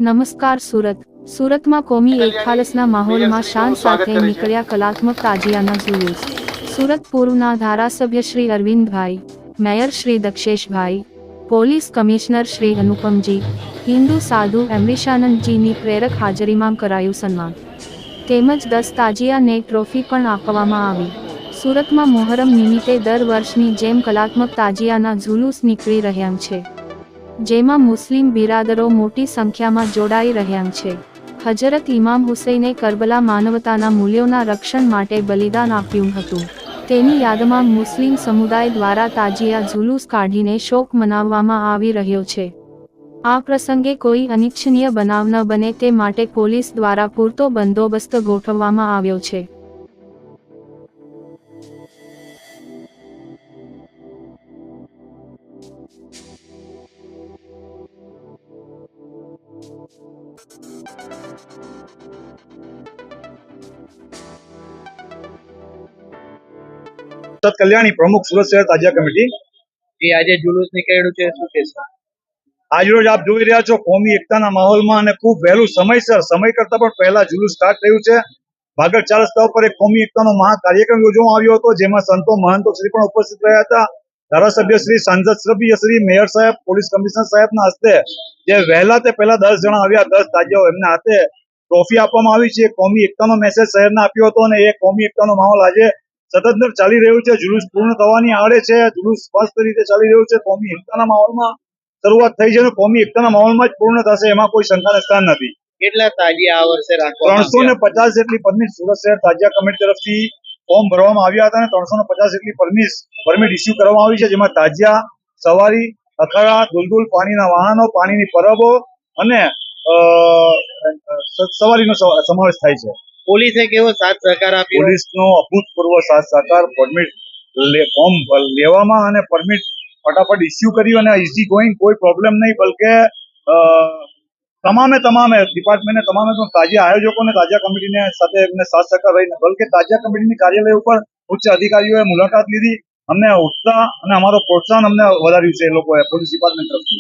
નમસ્કાર સુરતમાં કોમી એકખાલસના માહોલમાં શાન સાથે નીકળ્યા કલાત્મક તાજિયાના જુલુસ। સુરત પૂર્વના ધારાસભ્ય Shri Arvindbhai, mayor Shri Daksheshbhai, police commissioner Shri અનુપમજી, Hindu સાધુ એમરીશાનંદજીની પ્રેરક હાજરીમાં કરાયું સન્માન, તેમજ 10 તાજિયાને ટ્રોફી પણ આપવામાં આવી। સુરતમાં મોહરમ નિમિત્તે દર વર્ષની જેમ કલાત્મક તાજિયાના જુલુસ નીકળી રહ્યા છે, જેમાં મુસ્લિમ બિરાદરો મોટી સંખ્યામાં જોડાઈ રહ્યા છે। હજરત ઇમામ હુસૈને કરબલા માનવતાના મૂલ્યોના રક્ષણ માટે બલિદાન આપ્યું હતું, તેની યાદમાં મુસ્લિમ સમુદાય દ્વારા તાજિયા જુલુસ કાઢીને શોક મનાવવામાં આવી રહ્યો છે। આ પ્રસંગે કોઈ અનિચ્છનીય બનાવ ન બને તે માટે પોલીસ દ્વારા પૂરતો બંદોબસ્ત ગોઠવવામાં આવ્યો છે। કલ્યાણી પ્રમુખ સુરત શહેર તાજિયા કમિટી એ આજે જુલુસ નીકળ્યું છે, શું કહેશો? આજરોજ આપ જોઈ રહ્યા છો કોમી એકતાના માહોલમાં અને ખૂબ વહેલું સમય કરતા પણ પહેલા જુલુસ સ્ટાર્ટ થયું છે। ભાગળ 4 રસ્તા ઉપર એક કોમી એકતાનો મહા કાર્યક્રમ યોજવામાં આવ્યો હતો, જેમાં સંતો મહંતો શ્રી પણ ઉપસ્થિત રહ્યા હતા। ધારાસભ્ય શ્રી, સાંસદ શ્રી, મેયર સાહેબ, પોલીસ કમિશનર સાહેબના હસ્તે જે વહેલા તે પહેલા 10 જણા આવ્યા, 10 તાજિયાઓ એમના હાથે ટ્રોફી આપવામાં આવી છે। કોમી એકતાનો મેસેજ શહેરને આપ્યો હતો અને એ કોમી એકતાનો માહોલ આજે સતત ચાલી રહ્યું છે। જુલુસ પૂર્ણ થવાની આડે છે, જુલુસ સ્પષ્ટ રીતે ચાલી રહ્યું છે। કોમી એકતાના માહોલમાં શરૂઆત થઈ છે અને કોમી એકતાના માહોલમાં જ પૂર્ણ થશે, એમાં કોઈ શંકાને સ્થાન નથી। કેટલા તાજિયા આ વર્ષે રાખવામાં 350 જેટલી પરમિટ સુરત શહેર તાજિયા કમિટી તરફથી ફોર્મ ભરવામાં આવ્યા હતા અને 350 જેટલી પરમિટ ઇસ્યુ કરવામાં આવી છે, જેમાં તાજિયા, સવારી, અખાડા, દુલદુલ, પાણીના વાહનો, પાણીની પરબો અને સવારીનો સમાવેશ થાય છે। પોલીસે કેવો સાથ સહકાર આપ્યો? પોલીસનો અભૂતપૂર્વ સાથ સહકાર ફોર્મ લેવામાં અને પરમિટ ફટાફટ ઇસ્યુ કરી અને ઇઝી ગોઈંગ, કોઈ પ્રોબ્લેમ નહીં, બલકે તમામે ડિપાર્ટમેન્ટને તમામે તાજિયા આયોજકો અને તાજિયા કમિટીને સાથે એમને સાથ સહકાર રહીને, બલકે તાજિયા કમિટીની કાર્યાલય ઉપર ઉચ્ચ અધિકારીઓએ મુલાકાત લીધી, અમને ઉત્સાહ અને અમારો પ્રોત્સાહન અમને વધાર્યું છે એ લોકોએ પોલીસ ડિપાર્ટમેન્ટ તરફથી।